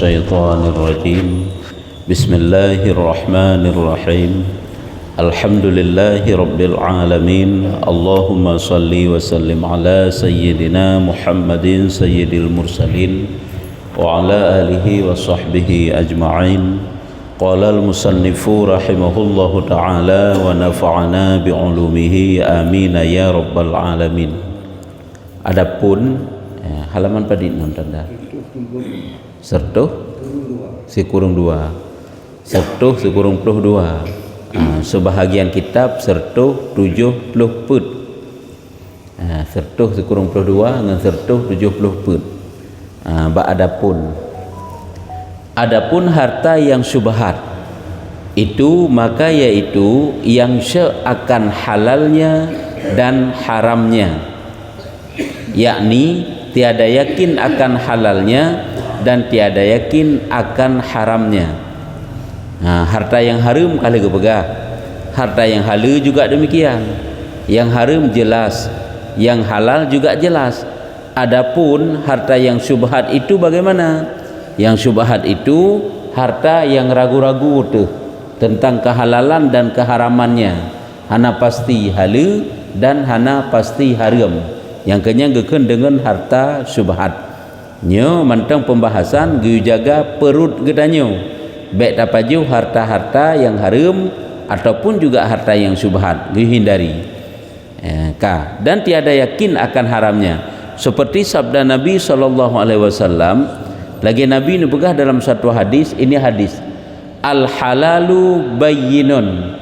الشيطان الرجيم بسم الله الرحمن الرحيم الحمد لله رب العالمين اللهم صل وسلم على سيدنا محمد سيد المرسلين وعلى آله وصحبه أجمعين قال المصنف رحمه الله تعالى ونفعنا بعلومه آمين يا رب العالمين. Adapun halaman pada nonton dah. Sertuh sekurang dua. Sertuh sekurang puluh dua. Sebahagian kitab sertuh 70 put. Sertuh sekurang puluh dua dengan sertuh 70 put. Adapun harta yang syubhat itu maka yaitu yang seakan halalnya dan haramnya, yakni tiada yakin akan halalnya dan tiada yakin akan haramnya. Harta yang haram kalau kepegah, harta yang halal juga demikian. Yang haram jelas, yang halal juga jelas. Adapun harta yang syubhat itu bagaimana? Yang syubhat itu harta yang ragu-ragu tuh tentang kehalalan dan keharamannya. Hana pasti halal dan hana pasti haram. Yang kenyanggeun dengan harta syubhat. Nyo mantang pembahasan gu jaga perut gedanyo. Baik tapaju harta-harta yang haram ataupun juga harta yang syubhat gu hindari. Dan tiada yakin akan haramnya. Seperti sabda Nabi SAW. Lagi Nabi nubegah dalam satu hadis, ini hadis al halalu bayyinun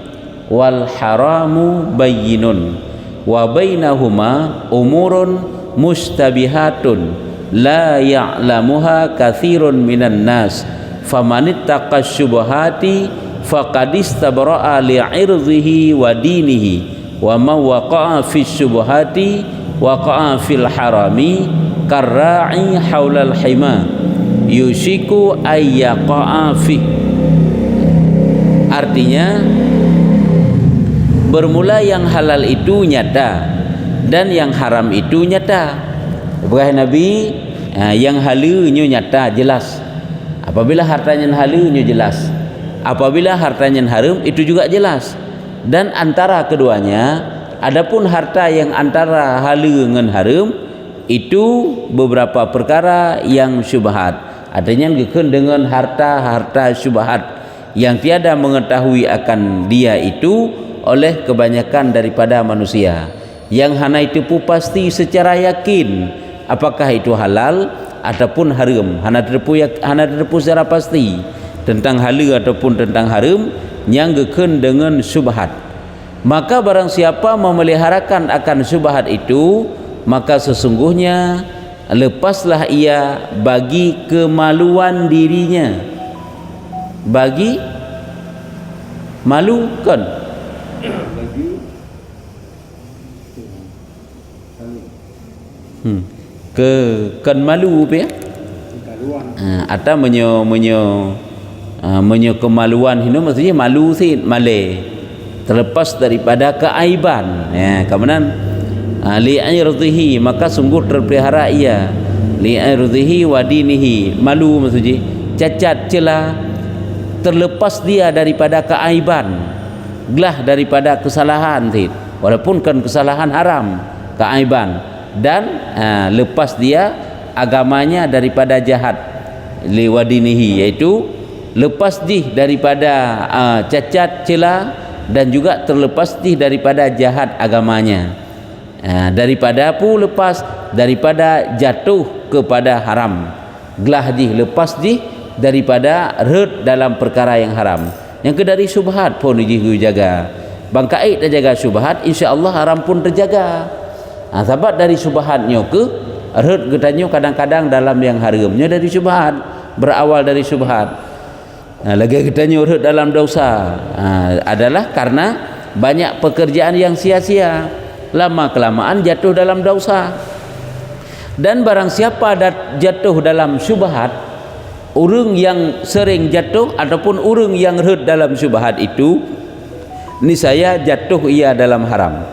wal haramu bayyinun wa bainahuma umurun mustabihatun la ya'lamuha katsirun minan nas famanittaqa syubhati faqad istabra'a li'irdihi wa dinihi wa man waqa'a fi syubhati waqa'a fil harami karra'i haulal hima yushiku ayyaqa'a fi. Artinya bermula yang halal itu nyata dan yang haram itu nyata. Bukan Nabi yang halalnya nyata jelas. Apabila hartanya halalnya jelas. Apabila hartanya haram itu juga jelas. Dan antara keduanya, adapun harta yang antara halal dengan haram itu beberapa perkara yang syubhat. Adanya gekun dengan harta-harta syubhat yang tiada mengetahui akan dia itu oleh kebanyakan daripada manusia. Yang hana itu pun pasti secara yakin apakah itu halal ataupun haram. Hana terpu secara pasti tentang halal ataupun tentang haram yang gekun dengan syubhat. Maka barang siapa memeliharakan akan syubhat itu, maka sesungguhnya lepaslah ia bagi kemaluan dirinya. Bagi malu kan? Kan malu apa ya? Atau menyo kemaluan ini maksudnya malu sih male. Terlepas daripada keaiban. Kemudian li'irdihi maka sungguh terpelihara ia li'irdihi wa dinihi. Malu maksudnya cacat celah, terlepas dia daripada keaiban, gelah daripada kesalahan walaupun kan kesalahan haram, keaiban, dan lepas dia agamanya daripada jahat li wa dinihi, yaitu lepas dih daripada cacat celah dan juga terlepas dih daripada jahat agamanya. Daripada apa lepas daripada jatuh kepada haram, gelah di lepas di daripada red dalam perkara yang haram. Yang ke dari syubhat pun dijaga. Bangkai terjaga syubhat, insya-Allah haram pun terjaga. Sebab dari syubhatnya ke red getanyo kadang-kadang dalam yang haramnya dari syubhat, berawal dari syubhat. Lagi getanyo red dalam dosa adalah karena banyak pekerjaan yang sia-sia. Lama kelamaan jatuh dalam dosa. Dan barang siapa jatuh dalam syubhat, orang yang sering jatuh ataupun orang yang red dalam syubhat itu niscaya jatuh ia dalam haram.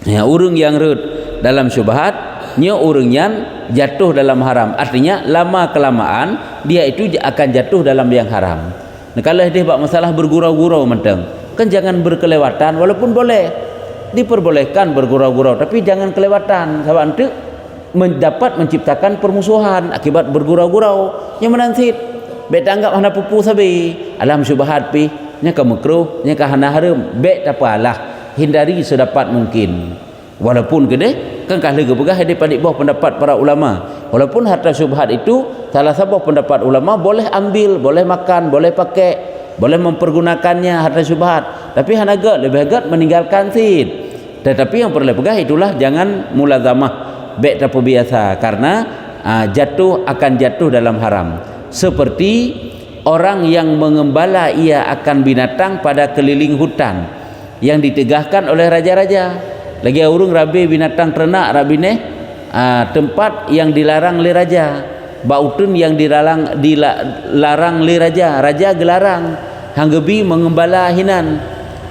Orang yang red dalam syubhat nya urangnya jatuh dalam haram. Artinya lama kelamaan dia itu akan jatuh dalam yang haram. Nah, kalau dia buat masalah bergurau-gurau mentang, kan jangan berkelewatan, walaupun boleh diperbolehkan bergurau-gurau, tapi jangan kelewatan sebab nanti menciptakan permusuhan akibat bergurau-gurau yang menansit. Bet anggap hana pupu sabi alam syubhat pi nya ka makruh nya ka hana haram, bet apalah, hindari sedapat mungkin. Walaupun gede kan kah lega pegah di padik bawah pendapat para ulama, walaupun harta syubhat itu salah satu pendapat ulama boleh ambil, boleh makan, boleh pakai, boleh mempergunakannya harta syubhat, tapi hanaga lebih agak meninggalkan sid. Tetapi yang perlu pegah itulah jangan mulazamah baik tak biasa, karena akan jatuh dalam haram. Seperti orang yang mengembala ia akan binatang pada keliling hutan yang ditegahkan oleh raja-raja. Lagi urung rabi binatang ternak rabine tempat yang dilarang oleh raja, bautun yang dilarang oleh raja, raja gelarang hanggebi mengembala hinan.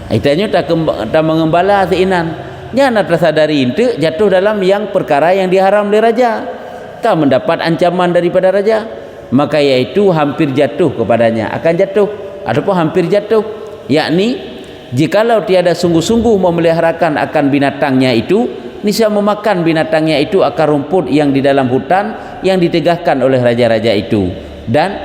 Itanya tak mengembala seinan. Jangan tersadari itu jatuh dalam yang perkara yang diharam oleh raja, tak mendapat ancaman daripada raja, maka yaitu hampir jatuh kepadanya, akan jatuh ataupun hampir jatuh, yakni jikalau tiada sungguh-sungguh memeliharakan akan binatangnya itu, niscaya memakan binatangnya itu akar rumput yang di dalam hutan yang ditegahkan oleh raja-raja itu, dan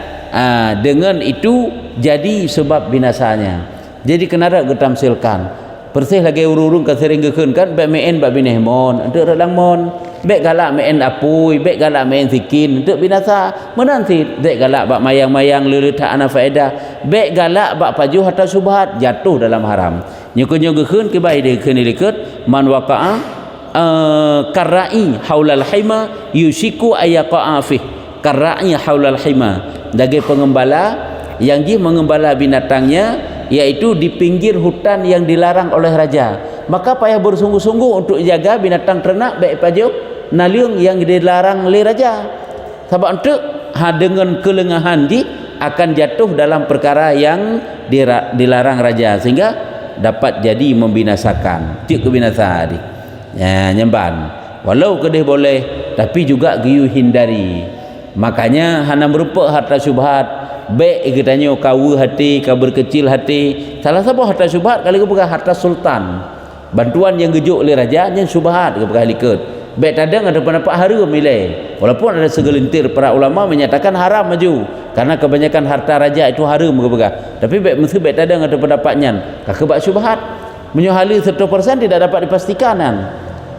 dengan itu jadi sebab binasanya. Jadi kenara getamsilkan persih lagi urung kasering gekeun kan bek meen bak bineh mon ente relang mon bek galak meen apui bek galak meen sikin ente binasa menanti bek galak bak mayang-mayang leuleut ana faedah bek galak bak paju hatta subhat jatuh dalam haram. Nyukeun gekeun ke bae dekeun dikeut man waqa'a karra'i haulal hima yusiku ayaqa fih. Karra'i haulal hima dage pengembala yang dia mengembala binatangnya yaitu di pinggir hutan yang dilarang oleh raja, maka payah bersungguh-sungguh untuk jaga binatang ternak baik pajuk naliung yang dilarang oleh raja, sebab untuk dengan kelengahan di akan jatuh dalam perkara yang dilarang raja, sehingga dapat jadi membinasakan cik kebinasaan di nyemban. Walau kedih boleh tapi juga giyu hindari. Makanya hana merupa harta syubhat baik katanya kau hati, kau berkecil hati. Salah satu harta syubhat kali ke bukan harta sultan, bantuan yang gejuk oleh raja yang syubhat ke bukan likut. Baik tadang ada pendapat haram milih, walaupun ada segelintir para ulama menyatakan haram maju, karena kebanyakan harta raja itu haram ke bukan. Tapi baik mesti baik tadang ada pendapatnya kakebak syubhat menyohali 100% tidak dapat dipastikan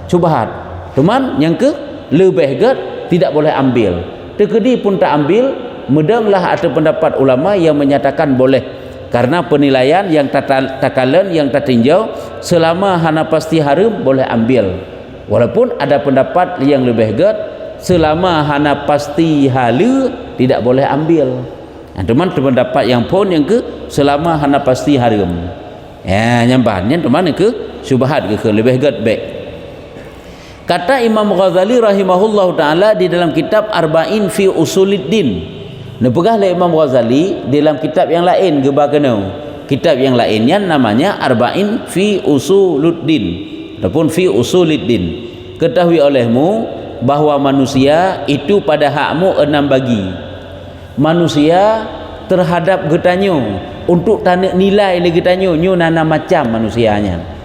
syubhat. Cuman yang ke lebih get tidak boleh ambil, tekedi pun tak ambil. Mudahlah ada pendapat ulama yang menyatakan boleh, karena penilaian yang takalan yang tertinjau selama hana pasti haram boleh ambil. Walaupun ada pendapat yang lebih ged selama hana pasti halu tidak boleh ambil. Teman pendapat yang pun yang ke selama hana pasti haram. Nyambannya teman ke syubhat ke lebih ged baik. Kata Imam Ghazali rahimahullah taala di dalam kitab Arba'in fi Usuluddin. Nepegah oleh Imam Ghazali dalam kitab yang lain gebakeno. Kitab yang lainnya namanya Arba'in fi Usuluddin ataupun fi Usuluddin. Ketahui olehmu bahwa manusia itu pada hakmu 6 bagi. Manusia terhadap getanyo untuk tanak nilai le getanyo nyo nana macam manusianya.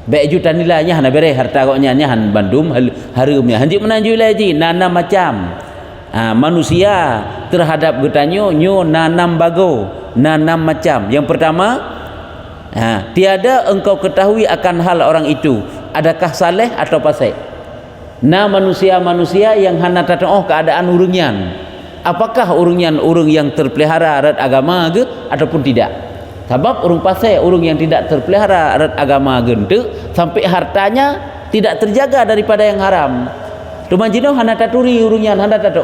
Baik juta nilainya hana bere harta koknya han bandum harumnya. Hanji menanju lagi nana macam. Manusia terhadap getanyo nyo nanam bago, nanam macam. Yang pertama, tiada engkau ketahui akan hal orang itu adakah saleh atau fasik. Manusia-manusia yang hana tatong keadaan urungian, apakah urungian urung yang terpelihara adat agama ke ataupun tidak. Sebab urung fasik, urung yang tidak terpelihara adat agama gentu sampai hartanya tidak terjaga daripada yang haram. Tumanjino hana taturi urungian hana tato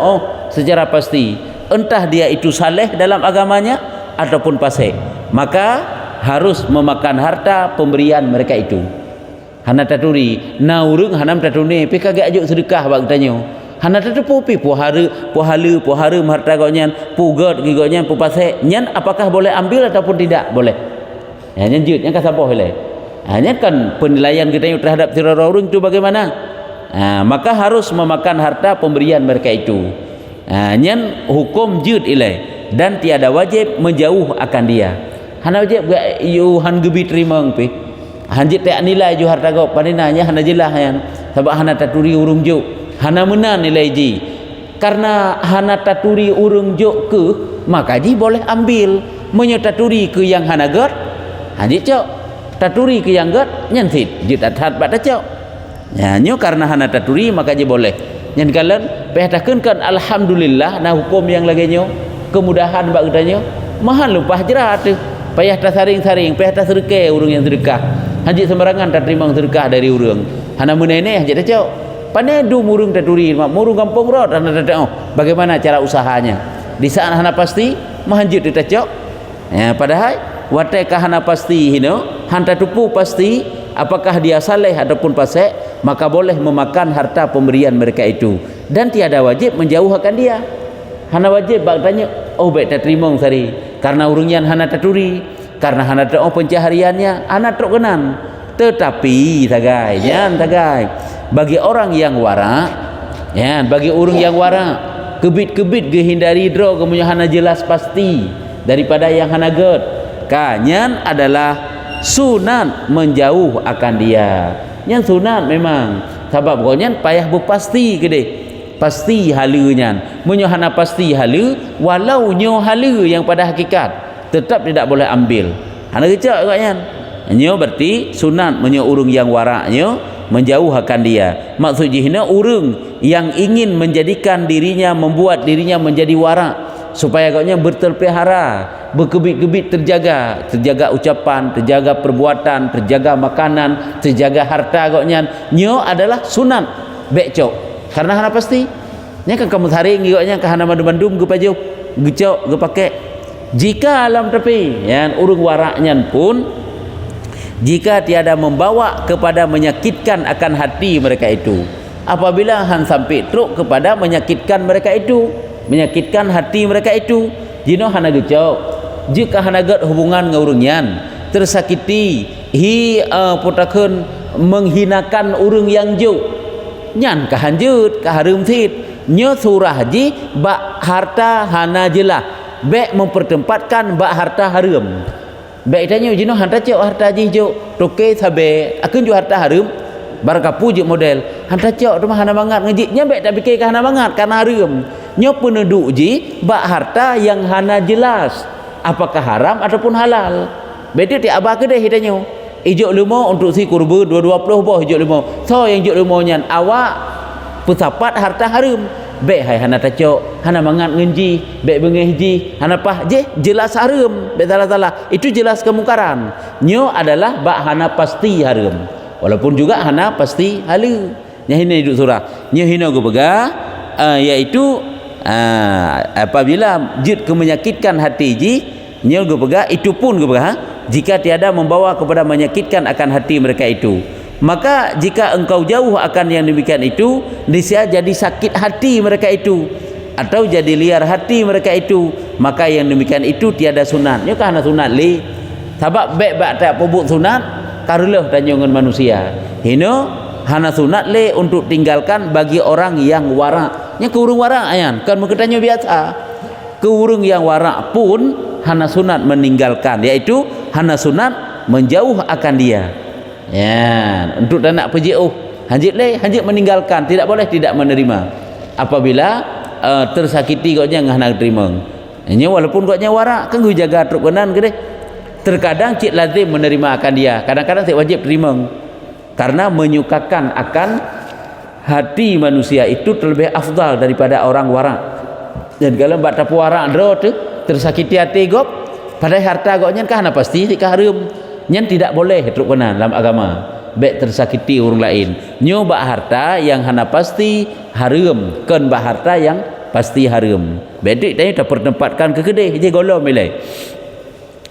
secara pasti entah dia itu saleh dalam agamanya ataupun fasik, maka harus memakan harta pemberian mereka itu. Hana taturi urung hanam tatune pi kagak ajuk sedekah bang tanyo. Hana tatu pi puhalu harta gonyan pugot gigonyan pu fasik nyan apakah boleh ambil ataupun tidak boleh. Nyan jut yang kasapoh le. Hanya kan penilaian kita terhadap tirara urung itu bagaimana? maka harus memakan harta pemberian mereka itu. Nyen hukum jud ilai dan tiada wajib menjauh akan dia. Hana wajib you han gebi terima pe. Hanjit tak nilai ju harta kau paninanya hana jelah yan. Sebab hana taturi urung juk. Hana menan nilai ji. Karena hana taturi urung juk ke, maka ji boleh ambil. Menyo taturi ke yang hana gat, hanjit cok. Taturi ke yang gat nyen sit jut atat bat cok. Ya nyo karena hana taturi maka ji boleh. Nyen kalen pehtakeun kan alhamdulillah nah hukum yang lagi nyo kemudahan bak utanyo mahal lupa jerat tu. Payah tak saring-saring, payah tak sedekah urang yang sedekah. Haji sembarangan tak terima sedekah dari urang. Hana menene haji tak cok. Pandai du murung taturi, murung kampung rot hana tak oh. Bagaimana cara usahanya? Di saat hana pasti mahanjut tak cok. Ya padahal watai ka hana pasti hino, hanta tupu pasti apakah dia saleh ataupun fasik, maka boleh memakan harta pemberian mereka itu dan tiada wajib menjauhkan dia. Hana wajib bak tanya, oh baik tak terima sari karena urungnya hana taturi, karena hana tak pencahariannya hana tak kenan. Tetapi tagai jangan tagai bagi orang yang wara, ya bagi orang yang wara kebit-kebit gehindari draw kemudian hana jelas pasti daripada yang hana get kanyan adalah sunat menjauh akan dia. Yang sunat memang sebab konyan payah berpasti ke deh. Pasti halunya menyo hana pasti halu walau nyo halu yang pada hakikat tetap tidak boleh ambil. Hana kecak agaknya nyo berarti sunat menyo urung yang waraknyo menjauhkan dia. Maksud jihna urung yang ingin menjadikan dirinya membuat dirinya menjadi warak supaya agaknya berterpelihara, berkebit-kebit terjaga ucapan, terjaga perbuatan, terjaga makanan, terjaga harta agaknya nyo adalah sunat becok. Karena hana pasti nya kan kamu saring igaknya ke hana bandum-bandum ge paju gecok ge pakai jika alam tepi ya urung waraknya pun jika tiada membawa kepada menyakitkan akan hati mereka itu, apabila han sampai truk kepada menyakitkan mereka itu, menyakitkan hati mereka itu, jino hana gecok jika hana gat hubungan ngaurungyan tersakiti putakeun menghinakan urung yang juk nyan kahanjut kaharum tit nyo surah ji bak harta hana jelah bek mempertempatkan bak harta harum bek tanya jino hanta cok harta ji jo toke sabe akeun ju harta harum barakapu je model hanta cok rumah hana bangat ngejiknya bek tak fikir hana bangat karena harum nyo penduduk ji bak harta yang hana jelas apakah haram ataupun halal beda ti abah ke deh hitanyo ijuk limo untuk si kurba 220 boh ijuk limo. So yang ijuk limo nyan awak pesapat harta harum. Baik hai hana tacok, hana mangat ngenji, baik bengeh ji, hana pah je jelas harum. Baik salah-salah. Itu jelas kemungkaran. Nyo adalah bak hana pasti harum. Walaupun juga hana pasti halu. Nya hina hidup surah. Nyo hina go bega iaitu apabila jid kemenyakitkan hati ji, nyo go bega itu pun go bega jika tiada membawa kepada menyakitkan akan hati mereka itu. Maka jika engkau jauh akan yang demikian itu, niscaya jadi sakit hati mereka itu atau jadi liar hati mereka itu, maka yang demikian itu tiada sunat. Nya kana sunat li sabab baik bak tak pobuk sunat karulah tanjongan manusia hino hana sunat le untuk tinggalkan bagi orang yang warak. Nya keurung warak ayan kan mengketanyo biasa keurung yang warak pun hana sunat meninggalkan, yaitu hana sunat menjauh akan dia. Ya, untuk tak nak pergi hanjit le, hanjit meninggalkan, tidak boleh tidak menerima. Apabila tersakiti gaknya hana terima. Nya walaupun gaknya warak kan gue jaga truk benan ke deh. Terkadang cik lazim menerima akan dia, kadang-kadang cik wajib terima. Karena menyukakan akan hati manusia itu terlebih afdal daripada orang warak. Dan kalau bak tapu warak dro tu tersakiti hati gop pada harta goknya kan pasti ti harum nyen tidak boleh truk benan dalam agama baik tersakiti orang lain nyo bak harta yang hana pasti harum kan bak harta yang pasti harum bedik tanya dah pertempatkan ke kedai je golom milai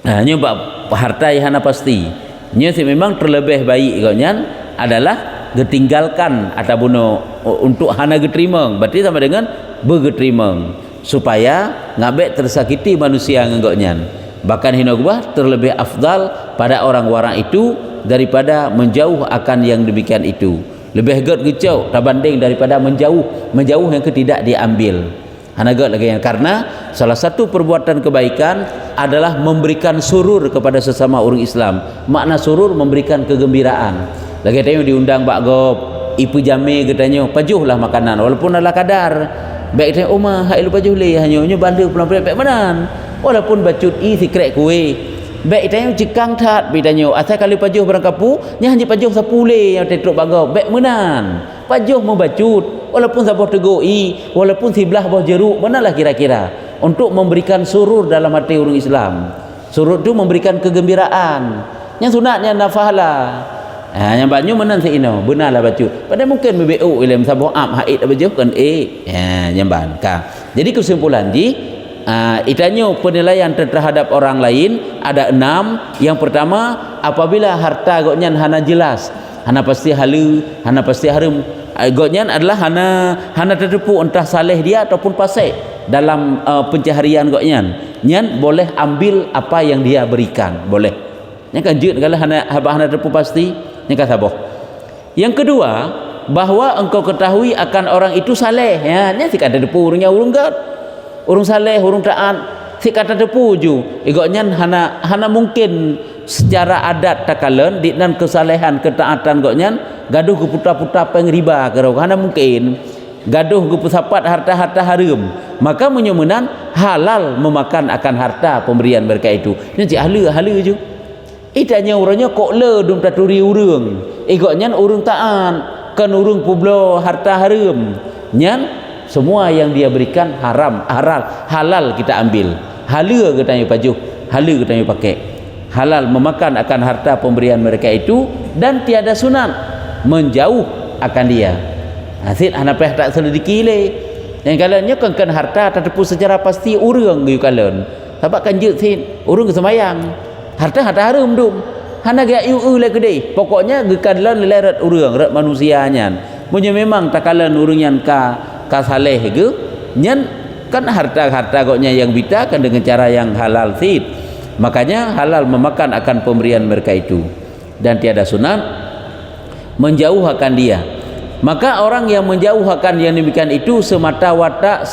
nyo bak harta yang hana pasti nyo si memang terlebih baik goknya adalah getinggalkan ataupun untuk hana geterima berarti sama dengan bergeterima supaya ngabek tersakiti manusia ngegoknya. Bahkan hinagubah terlebih afdal pada orang warak itu daripada menjauh akan yang demikian itu. lebih god gecau tak banding daripada menjauh yang tidak diambil. Hanagat lagi yang karena salah satu perbuatan kebaikan adalah memberikan surur kepada sesama orang Islam. Makna surur memberikan kegembiraan. Lagi tanya diundang Pak Gop, ipu jame katanya, pajuhlah makanan walaupun adalah kadar. Baik tanya Oma, hai lu pajuh le hanya bantu pelan-pelan baik menan. Walaupun bacut secret kuih. Baik tanya cikang tat bitanya, asal kali pajuh barang kapu, nya hanya pajuh sapu le yang tetruk Pak Gop. Baik menan. Pajuh membacut walaupun sabah tegoi, walaupun sebelah bawah jeruk, manalah kira-kira untuk memberikan surur dalam hati orang Islam. Surur itu memberikan kegembiraan. Yang sunatnya nafahala. Yang banyak menan si ino, benarlah bacu. Pada mungkin BBU ilmu sabah haid baju kan yang ban. Jadi kesimpulan itanya penilaian terhadap orang lain ada 6. Yang pertama, apabila harta goknya hana jelas, hana pasti halu, hana pasti harum. Goknya adalah hana terdepu entah saleh dia ataupun pasek dalam pencaharian goknya. Nyan boleh ambil apa yang dia berikan, boleh. Yang kan jut kalau hana terdepu pasti, yang kata boh. Yang kedua, bahwa engkau ketahui akan orang itu saleh, ya, nya si kata depu urangnya urang gat. Urang saleh, urang taat, si kata depu ju. Goknya hana mungkin secara adat takalan dan kesalehan ketaatan goknya gaduh ke putar-putar pengriba kerau hana mungkin gaduh ke pesapat harta-harta haram, maka menyemenan halal memakan akan harta pemberian mereka itu. Nanti hala je itanya orangnya kok le dum taturi urang goknya urang taat kan urang publo harta haram nyan semua yang dia berikan halal kita ambil. Hala katanya pajuh, hala katanya pakai. Halal memakan akan harta pemberian mereka itu dan tiada sunat menjauh akan dia. Asyik hanapeh tak selidiki le. Yang kalanya kan harta tak tepu secara pasti urang gitu kalian. Sebab kan jut sin urang kesemayang. Harta harum dum. Hana gak yu le gede. Pokoknya gekalan leret urang rat manusianya. Punya memang takalan urang yang ka saleh ge nyen kan harta goknya yang bita kan dengan cara yang halal sit. Makanya halal memakan akan pemberian mereka itu dan tiada sunat menjauhkan dia. Maka orang yang menjauhkan yang demikian itu semata-mata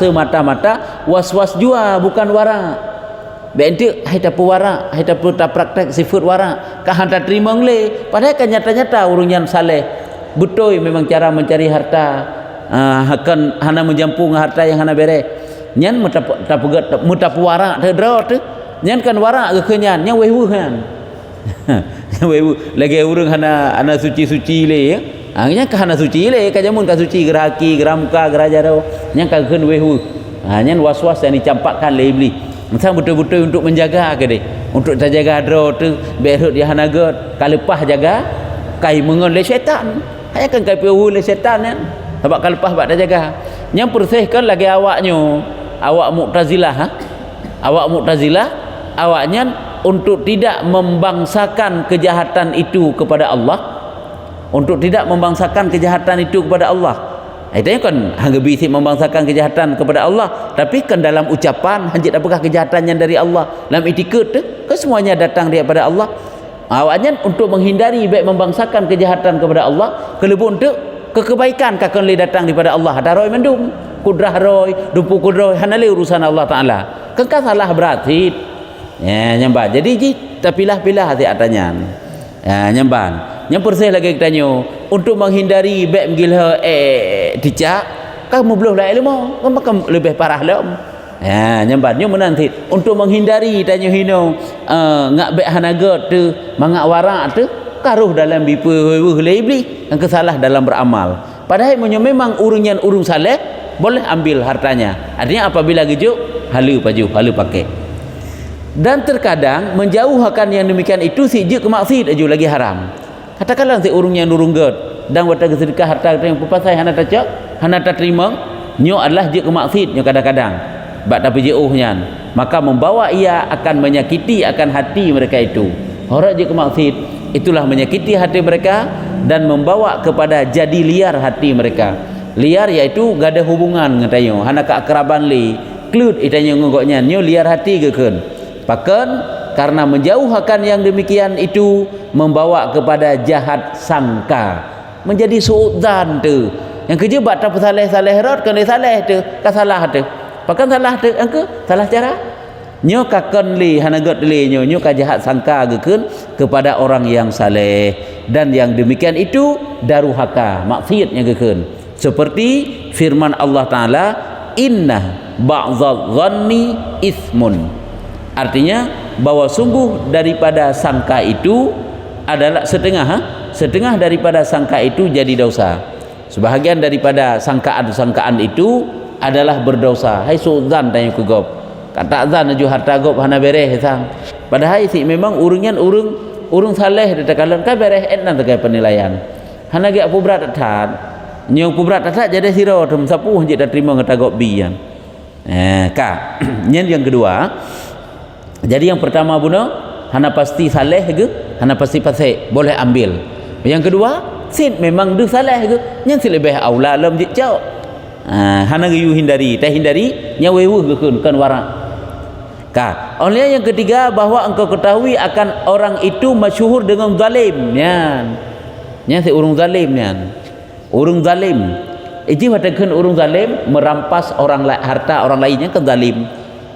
was-was jua bukan wara. Bente hai tapu wara, hai tapu tak praktek sifat wara, kah hantar terima le. Padahal kan nyata-nyata urang yang saleh. Betul memang cara mencari harta akan hana menjampung harta yang hana bere. Nyan mutapu wara terdra tu. Nyan kan wara ke kenyan yang wehu kan. Wehu lagi urang hana suci-suci le ya. Nya ka hana suci le ka jamun ka suci geraki geramka gerajaro. Nyan ka keun wehu. Nyan was-was yang dicampakkan le iblis. Macam betul-betul untuk menjaga ke deh. Untuk terjaga dro tu berut dia hana god. Ka lepas jaga kai mengon le syaitan. Hanya kan kai pehu le syaitan kan. Sebab ka lepas bak terjaga. Yang persihkan lagi awaknya. Awak Mu'tazilah Awak Mu'tazilah awaknya untuk tidak membangsakan kejahatan itu kepada Allah, untuk tidak membangsakan kejahatan itu kepada Allah. Itu kan hangga bisi membangsakan kejahatan kepada Allah, tapi kan dalam ucapan hanjit apakah kejahatan yang dari Allah, dalam etiket tu kan semuanya datang daripada Allah. Awaknya untuk menghindari baik membangsakan kejahatan kepada Allah, kelebih untuk kekebaikan kakon le datang daripada Allah. Ada roy mendum kudrah roy dumpu kudrah hanale urusan Allah Taala. Kan salah berarti ya nyamban. Jadi terpilah-pilah hati atanya. Ya nyamban. Yang persih lagi tanya untuk menghindari baik menggila dicak kamu belum lah ilmu, kamu lebih parah lem. Ya nyamban nyo menanti untuk menghindari tanya hino ngak baik hanagot tu mangak warak tu karuh dalam bipa lebih yang kesalah dalam beramal. Padahal memang urungan urung saleh boleh ambil hartanya. Artinya apabila gejuk halu paju, halu pakai. Dan terkadang menjauhkan yang demikian itu sijik ke maksiat aju lagi haram. Katakanlah si urung yang durung god dan wata kesedekah harta yang pepasai hana tacak, hana tak terima, nyo adalah jik ke maksiat nyo kadang-kadang. Bak tapi jauhnya, maka membawa ia akan menyakiti akan hati mereka itu. Orang jik ke maksiat itulah menyakiti hati mereka dan membawa kepada jadi liar hati mereka. Liar iaitu gada hubungan ngatayo, hana keakraban li, klut itanya ngogoknya, nyo liar hati gekeun. Bahkan karena menjauhkan yang demikian itu membawa kepada jahat sangka. menjadi suudzan tu. Yang kerja buat tak saleh rot kan dia saleh tu, kan salah tu. Pakan salah tu angka salah cara. Nyo ka konli hanagot li nyo ka jahat sangka gekeun kepada orang yang saleh, dan yang demikian itu daruhaka, maksiatnya gekeun. Seperti firman Allah Taala, inna ba'dadh dhanni ismun. Artinya bahwa sungguh daripada sangka itu adalah setengah daripada sangka itu jadi dosa. Sebahagian daripada sangkaan itu adalah berdosa. Hai suudzan tanya ku gop. Kata azan aju harta gop hana bereh sang. Padahal si memang urung saleh de takalan ka bereh etnan tegai penilaian. Hana ge apu berat tat. Nyong pu berat tat jadi siro dem sapu je dah terima kata gop bian. Ka. Yang kedua, jadi yang pertama buno hana pasti saleh ke, hana pasti pasek boleh ambil. Yang kedua, sin memang du saleh ke, yang lebih aula lam je cau. Hana ge hindari, teh hindari nyawewu ke kan warak. Ka. Oleh yang ketiga, bahwa engkau ketahui akan orang itu masyhur dengan zalim nyan. Nyan si urung zalim nyan. Urung zalim. Iji watakeun urung zalim merampas harta orang lainnya kan zalim.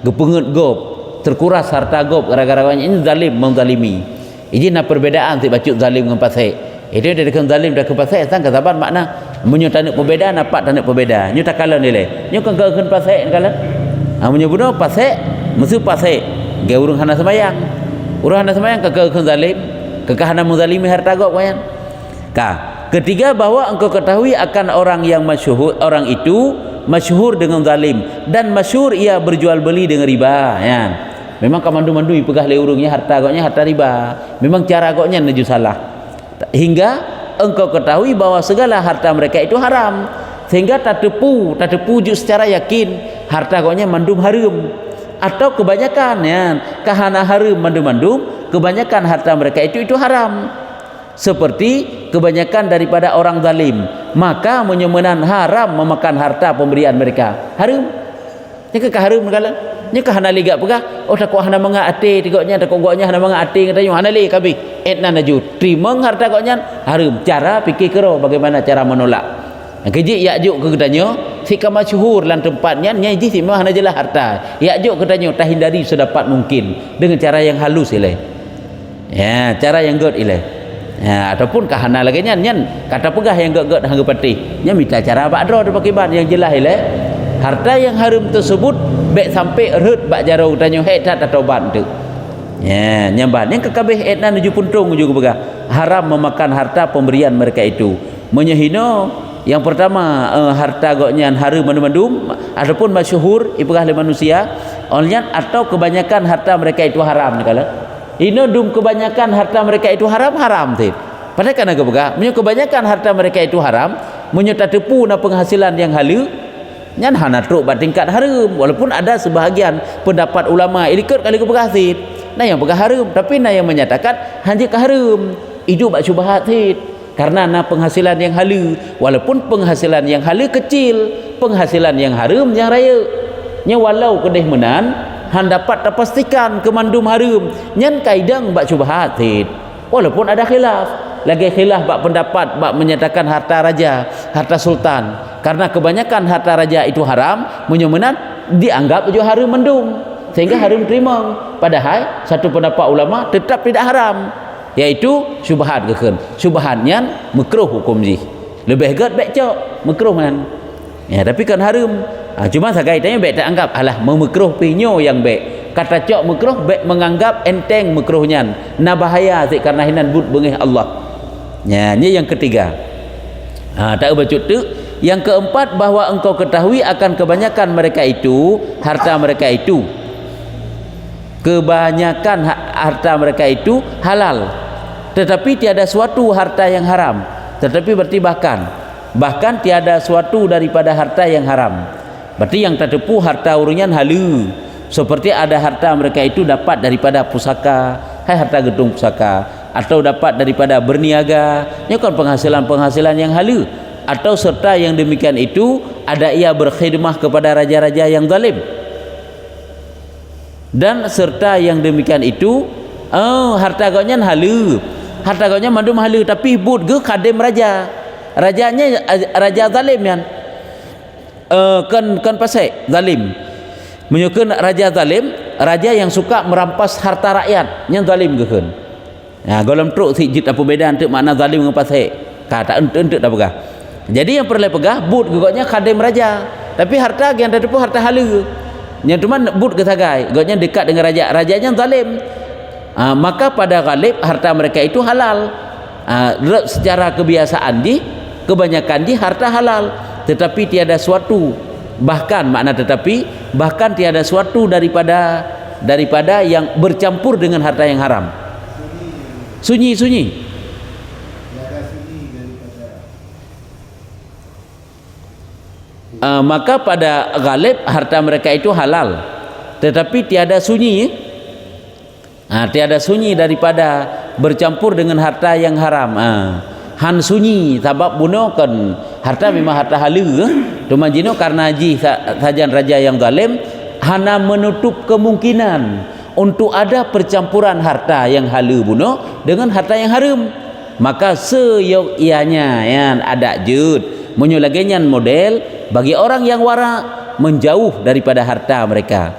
Gepeungeut gop, terkuras harta gop gara-gara ini zalim, menzalimi. Iji na perbedaan si bacuk zalim dengan pasek. Itu dia dekan zalim dah ke pasek sang kasaban makna munyo tanuk perbedaan apa tanuk perbeda. Nyu takalan nilai. Nyu kan keun pasek kalan. Munyo buno pasek musuh pasek ge urung hana sembayang. Urang hana sembayang keun zalim, kekahana menzalimi harta gop wayan. Ka. Ketiga, bahwa engkau ketahui akan orang yang masyhur, orang itu masyhur dengan zalim, dan masyhur ia berjual beli dengan riba ya. Memang kamandu-mandu pegah le urungnya harta goknya harta riba. Memang cara goknya nuju salah. Hingga engkau ketahui bahwa segala harta mereka itu haram, sehingga tak tepu ju secara yakin harta goknya mandum haram, atau kebanyakan ya kahana haram mandum kebanyakan harta mereka itu haram. Seperti kebanyakan daripada orang zalim, maka menyemenan haram memakan harta pemberian mereka. Haram. Ni ke haram kala? Ni ke hana liga pegah? Oh tak ko hana manga ate tigoknya, tak ko goknya hana manga ate katanya hana li kabi. Etna naju. Terima harta goknya haram. Cara fikir kero bagaimana cara menolak. Keji yakjuk ke katanya, si ka masyhur lan tempatnya nya ji si memang hana jelah harta. Yakjuk katanya tak hindari sedapat mungkin dengan cara yang halus ile. Ya, cara yang good ile. Ya, ataupun kahana lagi nyan kata pegah yang gak hangga pati nya minta cara bakdro de pakai ban yang jelas ile harta yang haram tersebut baik sampai reut bak jaro tanya he tak tatoban tu ya nyamban yang kekabeh etna nuju puntung juga pegah haram memakan harta pemberian mereka itu menyehino. Yang pertama harta goknya haram mandum ataupun masyhur ipegah le manusia onyan atau kebanyakan harta mereka itu haram kala. Ino dum kebanyakan harta mereka itu haram teh. Padahal kan agak begah, munyo kebanyakan harta mereka itu haram, munyo tak tepu na penghasilan yang halu, nyan hana truk bat tingkat haram. Walaupun ada sebahagian pendapat ulama ikut kali ke begah teh. Nah yang begah haram, tapi nah yang menyatakan hanya ke haram. Itu bak syubhat teh. Karena na penghasilan yang halu, walaupun penghasilan yang halu kecil, penghasilan yang haram yang raya. Nya walau kedeh menan han dapat terpastikan kemandum haram nyan kaidang bak syubhat hit. Walaupun ada khilaf, lagi khilaf bak pendapat bak menyatakan harta raja, harta sultan, karena kebanyakan harta raja itu haram menyemenan dianggap juga haram mendum sehingga haram terima. Padahal satu pendapat ulama tetap tidak haram, yaitu syubhat gekeun. Syubhat nyan makruh hukum ji. Lebih gad baik cok makruh man. Ya tapi kan haram. Cuma sagai tanya baik tak anggap alah memekruh pinyo yang baik. Kata cok makruh baik menganggap enteng makruhnya. Na bahaya sik karena hinan but bengih Allah. Ya, ni yang ketiga. Tak bacut tu. Yang keempat, bahwa engkau ketahui akan kebanyakan mereka itu harta mereka itu. Kebanyakan harta mereka itu halal. Tetapi tiada suatu harta yang haram. Tetapi berarti bahkan tiada suatu daripada harta yang haram. Berarti yang tertipu harta urunyan halu. Seperti ada harta mereka itu dapat daripada pusaka, harta gedung pusaka, atau dapat daripada berniaga, ini kan penghasilan yang halu. Atau serta yang demikian itu ada ia berkhidmah kepada raja-raja yang zalim. Dan serta yang demikian itu harta gaunya halu. Harta gaunya mandum halu tapi but ge khadim raja. rajanya raja zalim kan, kan pasal zalim menyukan raja zalim, raja yang suka merampas harta rakyat yang zalim ke kan. Golem truk si jit apa beda untuk makna zalim dengan pasal kata untuk dah pegah. Jadi yang perlu pegah but guganya khadim raja, tapi harta yang ada pun harta hala yang cuma but ke sagai guganya dekat dengan raja, rajanya zalim. Maka pada galib harta mereka itu halal. Secara kebiasaan kebanyakan harta halal, tetapi tiada suatu, bahkan tiada suatu daripada yang bercampur dengan harta yang haram. Sunyi. Maka pada galib harta mereka itu halal, tetapi tiada sunyi. Tiada sunyi daripada bercampur dengan harta yang haram. Han sunyi sebab bunuhkan harta memang harta hala, cuma jino karena sajan raja yang zalim hana menutup kemungkinan untuk ada percampuran harta yang hala bunuh dengan harta yang haram. Maka seyok ianya yang ada jud menyulagenyan model bagi orang yang wara menjauh daripada harta mereka,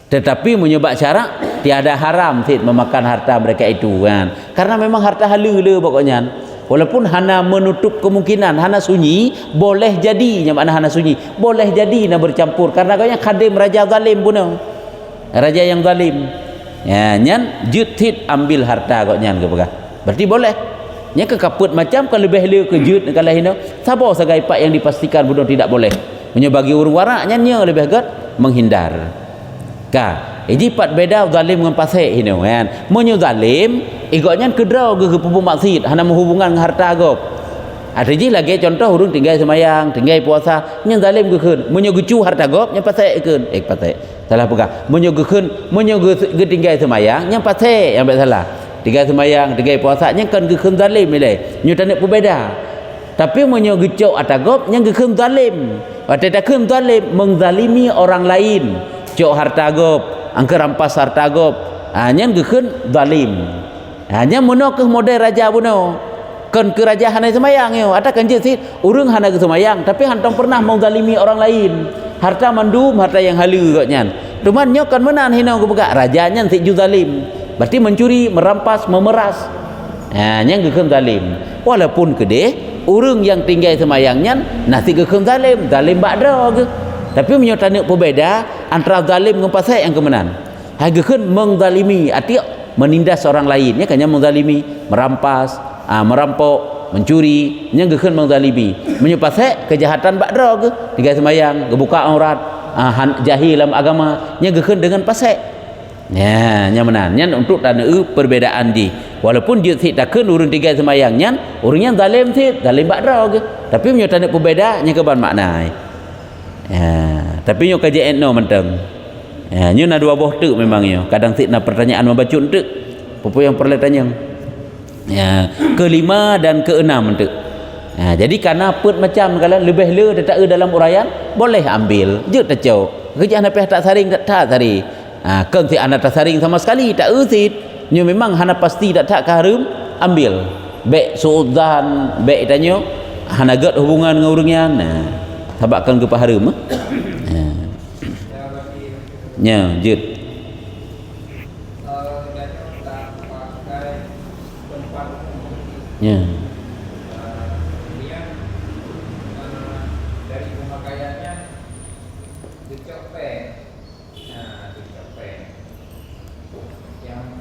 tetapi menyebab syarak tiada haram memakan harta mereka itu kan, karena memang harta halal pokoknya, walaupun hana menutup kemungkinan, hana sunyi boleh jadi, yang makna hana sunyi boleh jadi nak bercampur, karena kau khadim raja zalim bunuh, raja yang zalim nyan jut ambil harta kau nyan ke pegah, berarti boleh nya ke kaput macam kalau lebih le ke jut kalau hina sabar segai pak yang dipastikan bunuh tidak boleh, menyebagi urung warak nya lebih agak menghindar. Pat beda zalim dengan pasal ini kan. Menyo zalim igotnya kedrau ke pupuk maksud hana menghubungan dengan harta agop. Ada je lagi contoh urang tinggal semayang, tinggal puasa, nya zalim ke keun. Menyo gecu harta agop nya pasal keun. Pasal. Salah pegah. Menyo keun, menyo ge tinggal semayang, nya pasal yang salah. Tinggal semayang, tinggal puasa nya kan ke keun zalim ile. Nyo tak nak berbeza. Tapi menyo gecu harta agop nya ke keun zalim. Waktu tak keun zalim menzalimi orang lain. Cok harta agop, angker rampas harta agop, nyan gekeun zalim. Hanya muno ke model raja buno. Kan ke raja hana semayang yo, ada kan je sit urang hana ke semayang, tapi hantong pernah menzalimi orang lain. Harta mandum, harta yang halu kok nyan. Cuman nyo kan menan hina ke buka raja nyan si ju zalim. Berarti mencuri, merampas, memeras. Nyan gekeun zalim. Walaupun kede urang yang tinggal semayang nyan nasi gekeun zalim, zalim bakda ke. Tapi menyatakan berbeza antara zalim dengan pasal yang kemenan. Hageun mengzalimi, arti menindas orang lain, ya kan yang mengzalimi, merampas, merampok, mencuri, nya geun mengzalimi. Menyepasal kejahatan bakda ke, tinggal semayang, gebuka aurat, jahil dalam agama, nya geun dengan pasal. Ya, nya menan. Nya untuk taneu perbedaan di. Walaupun dia takkan urang tinggal semayang nya, urangnya zalim zalim bakda ke. Tapi menyatakan berbeza nya keban makna. Tapi nyo kajian no mentang. Nyo na dua boh tu memangnya. Kadang sit na pertanyaan membacun tu. Apa yang perlu tanya. Kelima dan keenam tu. Jadi karena put macam kalau lebih le tak dalam uraian boleh ambil. Je tak cau. Kerja hana tak saring tak sari. Kan si anak tak saring sama sekali tak usit. Nyo memang hana pasti tak harum ambil. Baik suudzan, baik tanya hana gat hubungan dengan urangnya. Sabakkan ke paharum nya jut nya dari pemakaiannya dicopen yang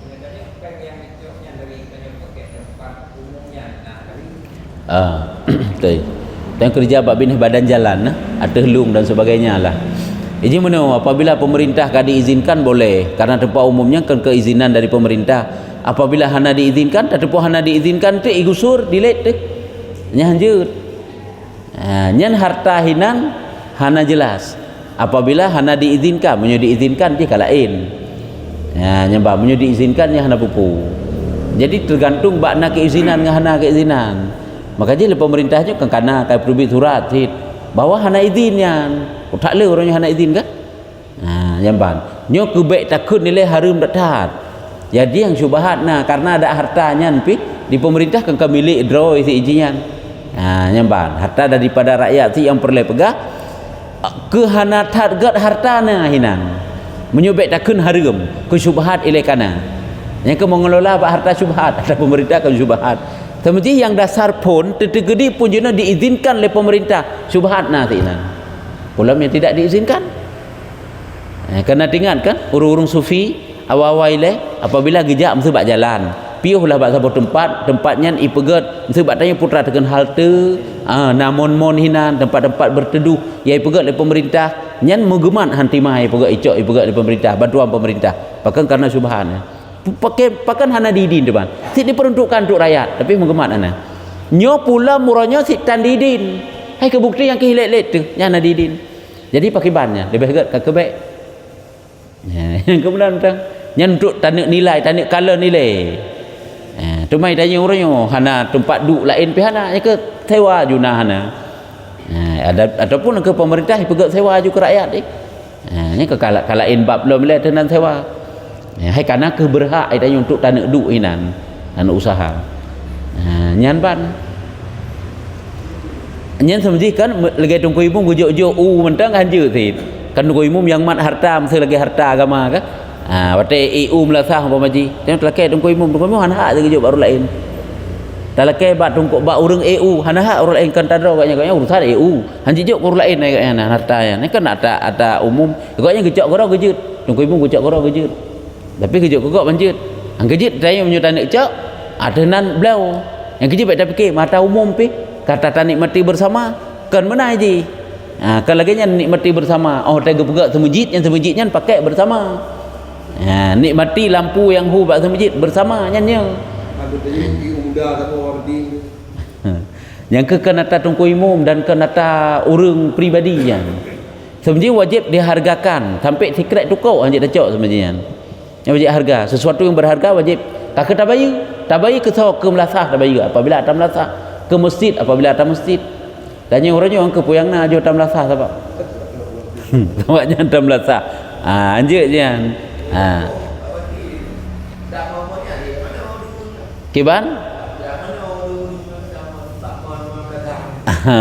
sebenarnya pen yang dicopnya dari penyebabnya tempat umumnya betul. Dan kerja bab bini badan jalan ada helung dan sebagainya lah. Jadi mana apabila pemerintah kada diizinkan boleh, karena tempat umumnya kan keizinan dari pemerintah. Apabila hana diizinkan, tak tempat hana diizinkan tu igusur delete tu. Nya hanjut. Nyan harta hinan hana jelas. Apabila hana diizinkan, menyo diizinkan dia kalain. Nyembah menyo diizinkan nya hana pupu. Jadi tergantung bakna keizinan dengan hana keizinan. Maka je pemerintah je kan kana kai perbit surat sit bahwa hana izinnya. Tak le orangnya hana izin kan? Jamban. Nyo ke baik takut nilai harum dak tat. Jadi yang syubhat karena ada hartanya pi di pemerintah kan milik draw isi izinnya. Nyamban harta daripada rakyat si yang perlu pegah ke hana target hartana hinan menyobek takun harum ke syubhat ilekana yang ke mengelola harta syubhat ada pemerintah kan syubhat temuji yang dasar pun tetegedi pun jeuna diizinkan oleh pemerintah syubhat nanti hinan ulam yang tidak diizinkan kena ingat kan urung-urung sufi awal-awal ile apabila gejak mesti bak jalan piuhlah bak sabar tempatnya ipegat mesti bak tanya putra tekan halte namun hinan tempat-tempat berteduh yang ipegat oleh pemerintah nyan megeman hantimai ipegat ipegat oleh pemerintah bantuan pemerintah pakan karena subhan pakan hana didin depan si diperuntukkan untuk rakyat tapi megeman ana nyo pula muranya si tan didin hai kebukti yang kehilet-let tu nyana didin jadi pakai bannya lebih hegat ke kebek yang kemudian nyan untuk tanik nilai tanik color nilai tu mai tanya orangnya hana tempat duk lain pihana ke sewa juna hana ataupun ke pemerintah pegat sewa juga ke rakyat ni ke kalain bab belum le tenan sewa hai kana ke berhak ai tanya untuk tanik duk inan anak usaha nyan ban nyan semji kan lagi tungku ibu gujuk-juk mentang hanjut sih kan tungku ibu yang mat harta mesti lagi harta agama kan wate EU melasah pamaji tengok telake tungku imum han hak je gejuk baru lain telake bat tungku ba urang EU han hak urang lain kan tadro katnya urusan EU han jejuk urang lain katnya harta ya ni kan ada umum katnya gejok goro gejut tungku imum gejok goro gejut tapi gejok gogok banjut ang gejut tanya menyutan cok adenan blau yang gejut baik fikir mata umum pi kata nikmati bersama kan mana ji kan lagi nikmati bersama tega pegak semujitnya pakai bersama nikmati lampu yang hu bak masjid bersama nyanyi yang ke kenata tungku imum dan kenata urang pribadi yang sebenarnya wajib dihargakan sampai secret tukau anjik dacok sebenarnya yang wajib harga sesuatu yang berharga wajib tak ke tabayi ke ke melasah tabayi apabila ada melasah ke masjid apabila ada masjid tanya orangnya orang ke puyang na jo tam melasah sebab sebabnya tam melasah anjik jian kiban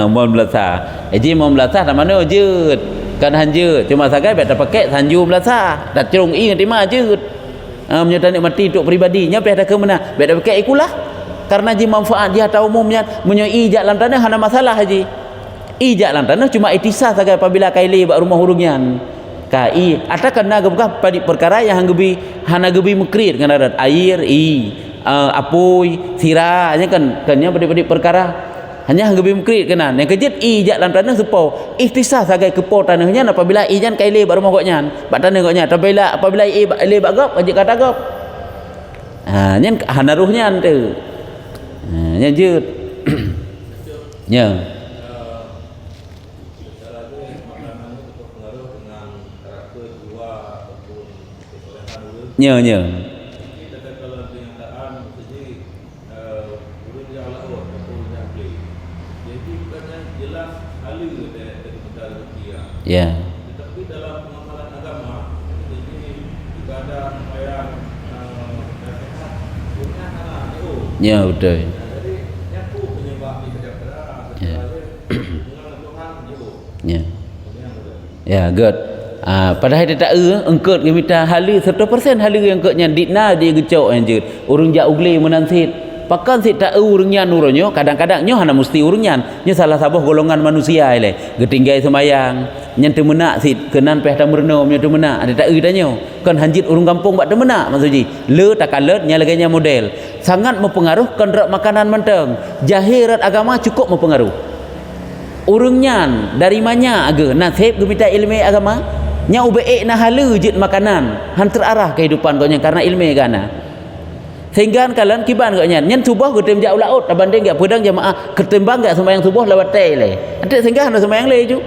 mon belasa ji mon belasa tak mana jeut kan hanjeut cuma sagai bet pakai sanju belasa dak cerung ing terima jeut menyata nikmati untuk pribadinya bet ke mana bet pakai ikulah karena ji manfaat dia tahu umumnya menyoi ijak dalam tanah hana masalah haji ijak dalam tanah cuma itisah sagai apabila kaili bak rumah hurungnya kai ada kena gebah pada perkara yang hana gebi mekrit kan ada air apoi sirah hanya kannya pada perkara hanya gebi mekrit kena yang kejit jak dalam tanah sepau ikhtisas sagai kepo tanahnya apabila ijan kaile baru mogoknya bak tanah goknya apabila ile bagap ajak kata gap nyen hana ruhnya tu nyen jeut nya nya ya tetapi dalam pengamalan agama jadi ibadah sembahyang nasihat punya anak ya betul jadi nyaku penyebab kerja keras dengan Tuhan ya ya good padahal dia tak engkut dia minta halu 100% halu yang engkutnya dikna dia gecok anjir urang jak ugle menansit pakan si tak urangnya nuronyo kadang-kadang nyo hana mesti urangnya nyo salah sabuh golongan manusia ile getinggai semayang nyen teu menak si kenan peh tamurno nyo teu menak ada tak danyo kan hanjit urang kampung bak teu menak maksudji le tak kalet nya laganya model sangat mempengaruh kan rak makanan menteng jahirat agama cukup mempengaruh urangnya dari mana aga nasib gemita ilmu agama nya ubeik na halu jit makanan han terarah kehidupan kau nya karena ilmu kana sehingga kalian kiban kau nya nyen subuh getem jak ulaut banding gak pedang jamaah ketimbang gak sembahyang subuh lewat teh le ada sehingga hendak sembahyang le ju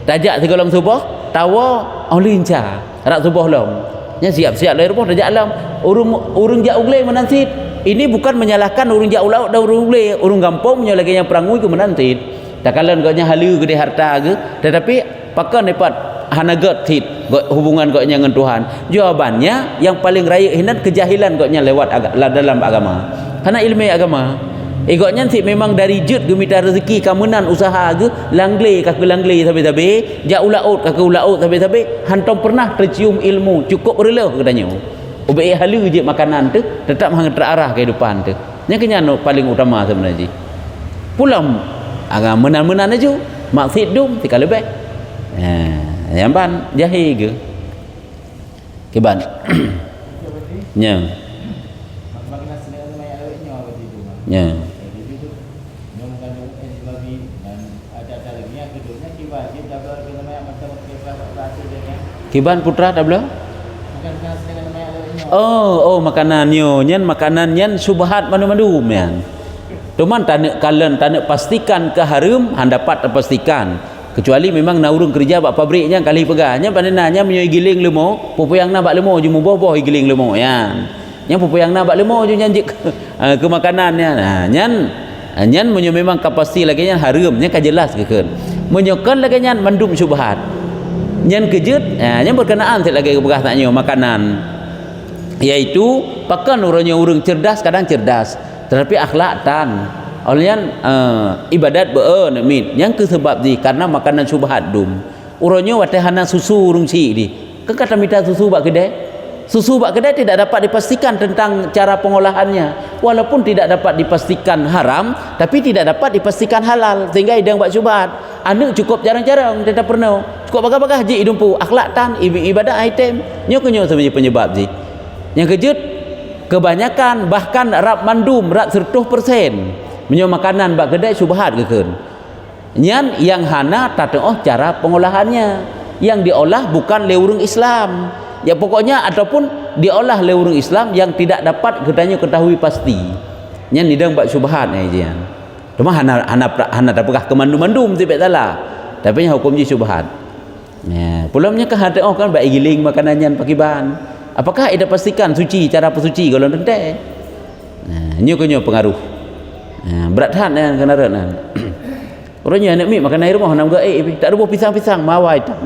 tajak segolong subuh tawa olinca rak subuh long nya siap-siap le rubuh tajak alam urung jak ugle menansit ini bukan menyalahkan urung jak ulaut dan urung ugle urung kampung nya lagi yang perangui ke menansit tak kalian kau nya halu gede harta ke tetapi pakan dapat hanagat hit hubungan koknya dengan Tuhan jawabannya yang paling raya hinan kejahilan koknya lewat dalam agama Karena ilmu agama. Ikutnya si memang dari jut ge minta rezeki kamenan usaha ge langle ka ke langle tabe-tabe, ja ulaut ka ke ulaut tabe-tabe, hantam pernah tercium ilmu cukup rela katanya. Ubai halu je makanan tu tetap hang terarah kehidupan tu. Nya kenyano paling utama sebenarnya. Pulang agak menan-menan aja maksud dum tika lebih. Yang ban jahil ke? Keban. Nya. Makna senang mai awaknya apa itu mah. Nya. Jadi itu nyom kandung babi dan ada lagi yang kedua kibat kita kena mai macam kita bahasa dia. Kiban putra tak belah? Makan senang mai awaknya. Oh makanan nyo nyen makanan nyen subhat manu-manu yan. Cuman kalian tak pastikan ke haram han dapat terpastikan. Kecuali memang na urung kerja bak pabriknya kali pegahnya panenanya menyoi giling lemo, pupuyang na bak lemo jumu boh-boh giling lemo yan. Yang pupuyang na bak lemo ju nyanjik ke makanannya. Nah, nyan menyo memang kapasti lagi nya haram nya ka jelas kekeun. Menyokan lagi nyan mandum subhat. Nyan kejut, nyan berkenaan lagi ke begah taknya makanan. Yaitu pakan urangnya urang cerdas kadang cerdas. Tetapi akhlak tan olehnya ibadat beun mit yang ke sebab di karena makanan subhat dum urangnya watehana susu urung si di kan kata minta susu bak kedai tidak dapat dipastikan tentang cara pengolahannya walaupun tidak dapat dipastikan haram tapi tidak dapat dipastikan halal sehingga idang bak subhat anu cukup jarang-jarang tidak pernah cukup bagah-bagah ji idumpu akhlak tan ibadat item nyo kenyo sebenarnya penyebab ji yang kejut kebanyakan bahkan rap mandum rap 100% menyo makanan bak kedai subhat kekeun nyan yang hana tateuh cara pengolahannya yang diolah bukan leurung Islam ya pokoknya ataupun diolah leurung Islam yang tidak dapat kedainya ketahui pasti nyan nidang bak subhat jian cuma hana dapegah kemandum-mandum tibet salah tapi nya hukum ji subhat ya pulamnya ke hateuh kan bak giling makanan nyan pakiban apakah ada pastikan suci cara pesuci kalau tente nyo kenyo pengaruh berat han kan kena ran orangnya nak mi makan air rumah nam ga tak ada buah pisang-pisang mawai tak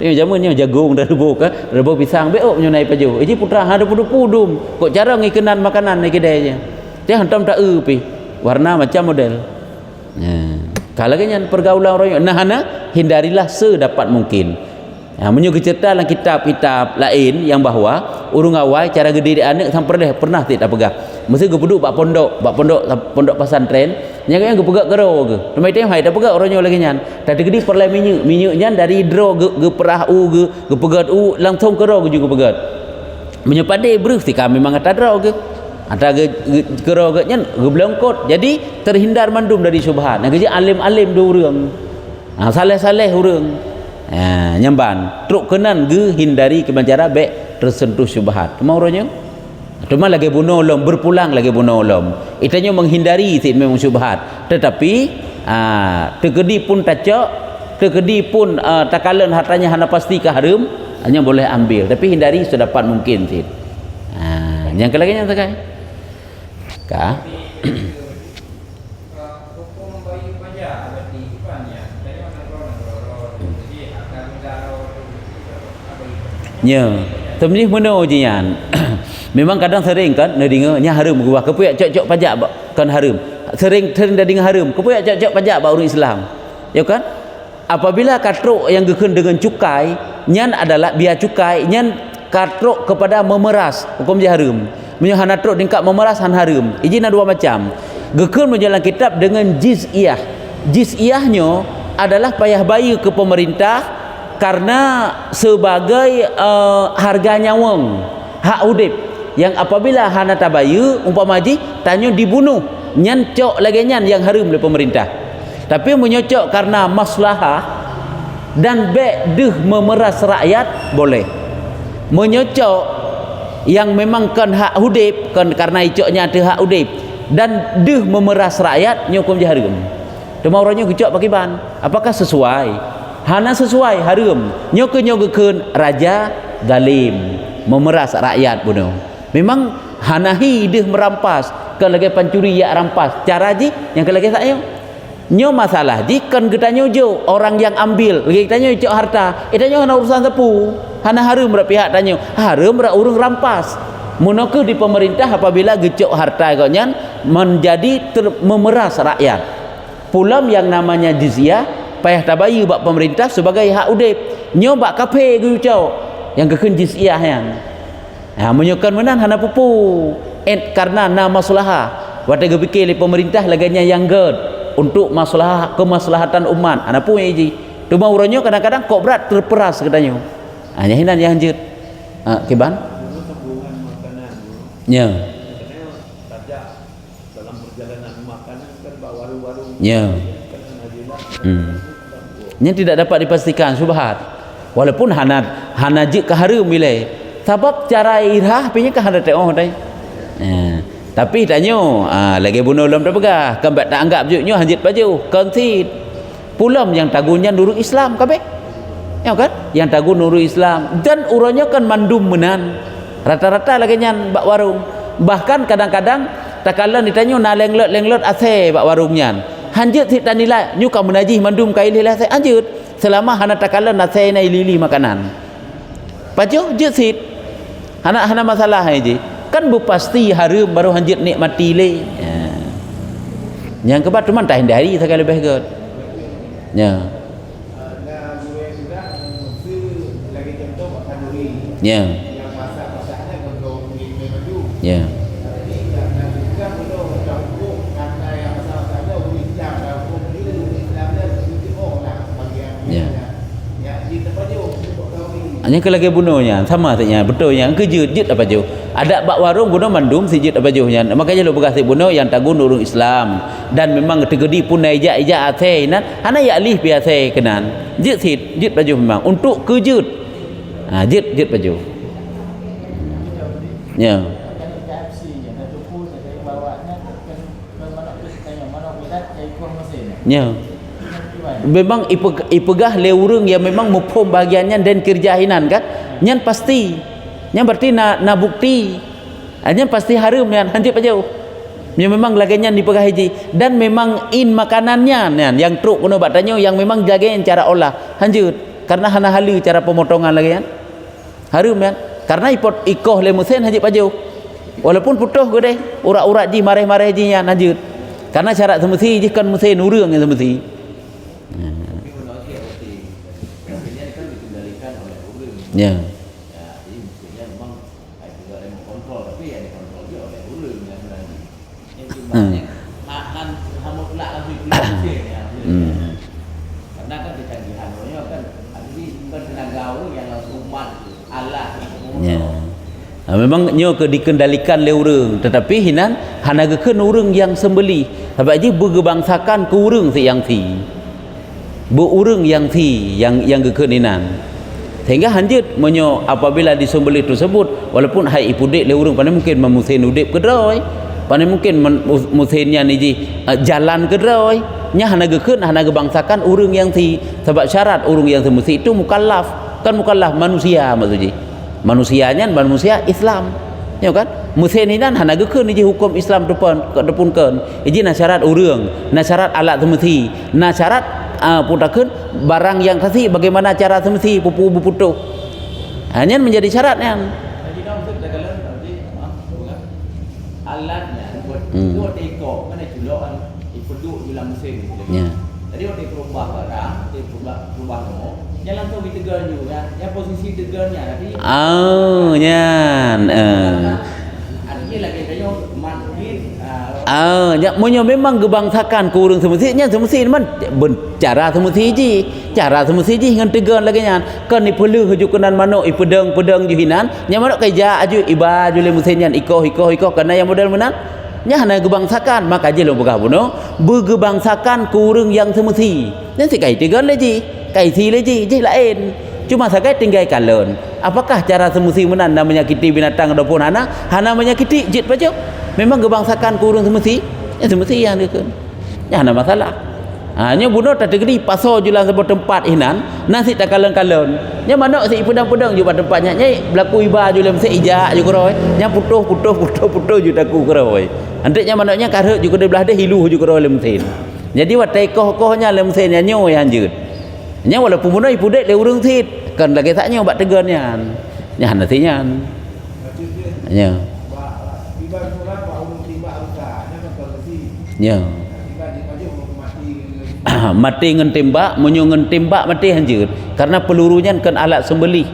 tengok zaman ni jagung dah buah pisang beok nyo naik paju ji putra ada pudum kok cara ngikenan makanan ni kedai je dia hantam tak pi warna macam model kalau kan pergaulan orang nah hindarilah sedapat mungkin menyo cerita dalam kitab-kitab lain yang bahawa urung awai cara gede anak sampai pernah tidak pegah mesti gepeduk bak pondok pesantren yang gepegak gero ke temai teh hai dak pegak orangnya lagi nyan tadi gede perlai minyaknya dari dro ge perah gepegat langsung gero ke juga pegat menyepade bruf tika memang ada dro ke ada gero ke nyan ge blongkot jadi terhindar mandum dari syubhat nah geje alim-alim do urang saleh-saleh urang nyamban truk kenan ge hindari kemancara bek tersentuh syubhat mau orangnya cuma lagi bunuh ulum berpulang lagi bunuh ulum itanya menghindari si memang syubhat tetapi tegedi pun tacak tegedi pun takalan hartanya hana pasti ke haram hanya boleh ambil tapi hindari sedapat mungkin si yang kelaganya sakai kah hukum bayi pajak berarti ipannya dari orang jadi akan daro nya sebenarnya mana ujian memang kadang sering kan nadinga nya haram gua kepuyak cocok pajak kan haram sering nadinga haram kepuyak cocok pajak ba orang Islam ya kan apabila katruk yang gekeun dengan cukai nyan adalah biaya cukai nyan katruk kepada memeras hukum dia haram menyo hana truk tingkat memeras han haram izin dua macam gekeun menjalan kitab dengan jizyahnya adalah payah bayar ke pemerintah karena sebagai harga nyawang hak udip yang apabila hana tabayu umpama haji tanya dibunuh nyan cok lagi nyan yang haram oleh pemerintah tapi menyocok karena maslahah dan deh memeras rakyat boleh menyocok yang memang kan hak udip kan karena icoknya ada hak udip dan deh memeras rakyat nyokum je haram cuma orangnya kecok pakiban apakah sesuai hana sesuai haram nyokeun raja zalim memeras rakyat bunuh memang hanahi dia merampas kan lagi pancuri ya rampas cara ji yang lagi tak nyo masalah ji kan kita nyojo orang yang ambil lagi kita nyojo harta itu nyo hana urusan tepu hana harum rak pihak tanya harum rak urung rampas Munaka di pemerintah apabila gecok harta agaknya menjadi memeras rakyat. Pulam yang namanya jizyah payah tabayi bak pemerintah sebagai hak udip. Nyo bak kafe gecok yang kekun jizyah yang. Ha menyokan menan hana pupu. Karena na maslahah. Wate gepikir pemerintah laganya yang ged untuk masalah kemaslahatan umat. Hana pu ji. Cuma uranyo kadang-kadang kok berat terperas katanya. Hanya hinan yang lanjut. Kiban? Ya. Karena saja dalam perjalanan makanan kan warung-warung. Ya. Yang tidak dapat dipastikan subhat. Walaupun hana jik kaharu milih. Sebab cara irah pinya kahara teo dai. Tapi tanya lagi bunuh lam tak pegah. Kembak tak anggap juknya hanjit baju. Konsit. Pulam yang tagunya nurul Islam kabeh. Ya kan? Yang tagu nurul Islam dan uranya kan mandum menan. Rata-rata lagi nyan bak warung. Bahkan kadang-kadang tak kala ditanya na lenglot ase bak warung nyan. Hanjut si tanila nyuka menajih mandum kai lila se anjut selama hana tak kala na se na lili makanan. Pajo jut sit. Hana masalah aja. Kan bu pasti harum baru hanjut nikmati le. Yang kebat cuma tak hindari sekali lebih god. Ya. Ya. Ya. Hanya ke lagi bunuhnya sama saja betulnya ke jut apa jauh ada bak warung bunuh mandum si jut apa jauhnya makanya lo berkasih bunuh yang tagun urung Islam dan memang tegedi pun ija ate nan hana ya alih biasa kenan jut si jut baju memang untuk ke jut jut baju ya. Ya. Memang ipegah leurung yang memang mupom bagiannya dan kerjahinan kan. Nyan pasti. Nyan berarti na bukti. Nyan pasti harum nyan hanjit pajau. Yang memang laganya dipegah haji dan memang in makanannya nyan yang truk kuno batanya yang memang jagain cara olah hanjut karena hana halu cara pemotongan lagi kan. Harum kan. Karena ikoh le musen hanjit pajau. Walaupun putuh gede urat-urat ji mareh-mareh ji nyan hanjut. Karena syarat semesti je kan mesti nurung yang semesti. Ya. Jadi mestinya memang juga ada kontrol tapi ya dikontrol juga oleh ulun yang sebenarnya. Yang timbangnya makan hamutlah lebih kecil ya. Karena kan kecanggihan orangnya kan ini bukan tenaga yang langsung umat Allah. Ya. Memang nyo ke dikendalikan oleh urang tetapi hinan hana gekeun urang yang sembeli sebab je bergebangsakan ke urang si yang si bu urang yang si yang gekeun hinan sehingga hanjut menyo apabila disembeli tersebut walaupun hai ipudik le urang pandai mungkin memusin udip kedroi pandai mungkin musinnya ni jalan kedroi nya hana gekeun hana gebangsakan urang yang si sebab syarat urang yang semesti itu mukallaf kan mukallaf manusia maksudnya manusianya manusia Islam ya kan musin ini hana gekeun ji hukum Islam depan ji na syarat urang na syarat alat semesti na syarat putakeun barang yang kasih bagaimana cara semesti pupu putuh hanya menjadi syaratnya jadi kamu segala berarti alatnya buat ekor kan jualan ikut dalam mesin ya jadi waktu berubah barang berubah nomor yang langsung ditegur juga yang posisi tegurnya tapi nyan artinya lagi kayaknya makin ya munyo memang gebangsakan ke urang semestinya semesti man cara semesti ji ngan tegur lagi nyan kan ni perlu hujukanan manuk pedang juhinan nya manuk kaja aju iba jule mesinnya ikoh karena yang model menan nya hana gebangsakan maka je lo begah buno bergebangsakan ke urang yang semesti dan si kai tegur lagi kai si lagi je lain cuma sakai tinggal kalen apakah cara semesti menan menyakiti binatang ataupun hana menyakiti jit pajak memang gebangsakan kurung semesti yang dia kan ya hana masalah hanya bunuh tak tegeri pasal jualan sebuah tempat hinan nasi tak kalen-kalen nya mana si pedang-pedang juga tempatnya nya berlaku iba jualan mesti ijak juga roy nya putuh juga aku roy andeknya manaknya karek juga di belah dia hilu juga roy lemsin jadi watai koh-kohnya lemsin nya nyo yang anjut nya walaupun bunuh ipudet le urang sit kan lagi taknya buat tegannya nya hana sinyan Ya. Tiba surat Pak Ulu tiba rusaknya kan terlebih. Ya. Tiba di maju mati. Mati ngan tembak, munyo ngan tembak mati hanjut. Karena pelurunya kan alat sembelih.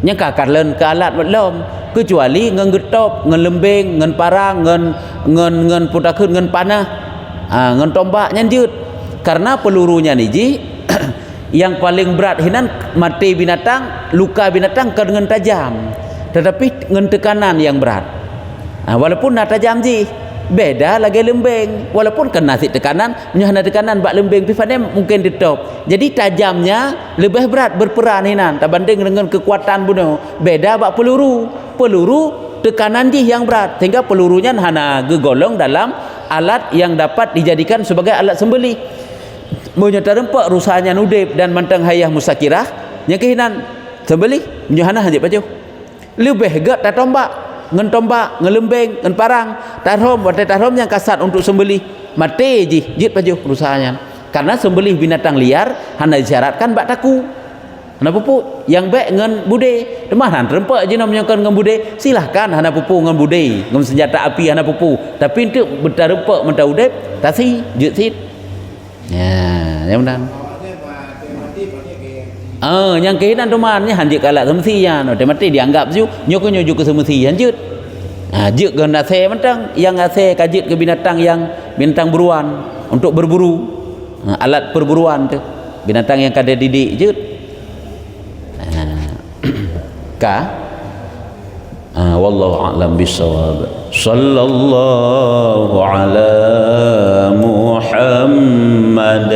Nya kakalen ke alat belum kecuali ngan getop, ngan lembeng, ngan parang, ngan putakeun ngan panah. Ngan tombak nyanjut. Karena pelurunya niji yang paling berat hinan mati binatang, luka binatang ke dengan tajam. Tetapi dengan tekanan yang berat. Walaupun nak tajam ji, beda lagi lembeng. Walaupun kena si tekanan, menyahana tekanan bak lembeng pifane mungkin ditop. Jadi tajamnya lebih berat berperan hinan berbanding dengan kekuatan bunuh. Beda bak peluru. Peluru tekanan ji yang berat sehingga pelurunya hana gegolong dalam alat yang dapat dijadikan sebagai alat sembelih. Munyo terempak rusanya nudib dan mantang hayah musakirah nya kehinan sembelih menyahana hanjit baju. Lebih gat tak tombak, ngan tombak, ngelembeng, ngan parang, tahrom, wadah tahrom yang kasat untuk sembelih, mati jit baju rusanya. Karena sembelih binatang liar hanya disyaratkan bak taku. Hana pupu yang baik ngan bude, demahan terempak je namanya kan ngan bude, silahkan hana pupu ngan bude, ngan senjata api hana pupu. Tapi untuk berterempak mentau udep, tasi jit sit. Ya, yang benar. Yang kehinan temannya hanjut kalat semestinya, mati dianggap ju, nyoko ke semesti hanjut. Juk ke nase mentang, yang nase kajut ke binatang yang binatang buruan untuk berburu, alat perburuan tu, binatang yang kada didik jut. Wallahu a'lam bissawab. Sallallahu ala Muhammad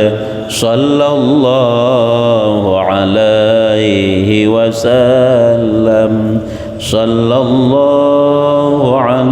sallallahu alaihi wasallam sallallahu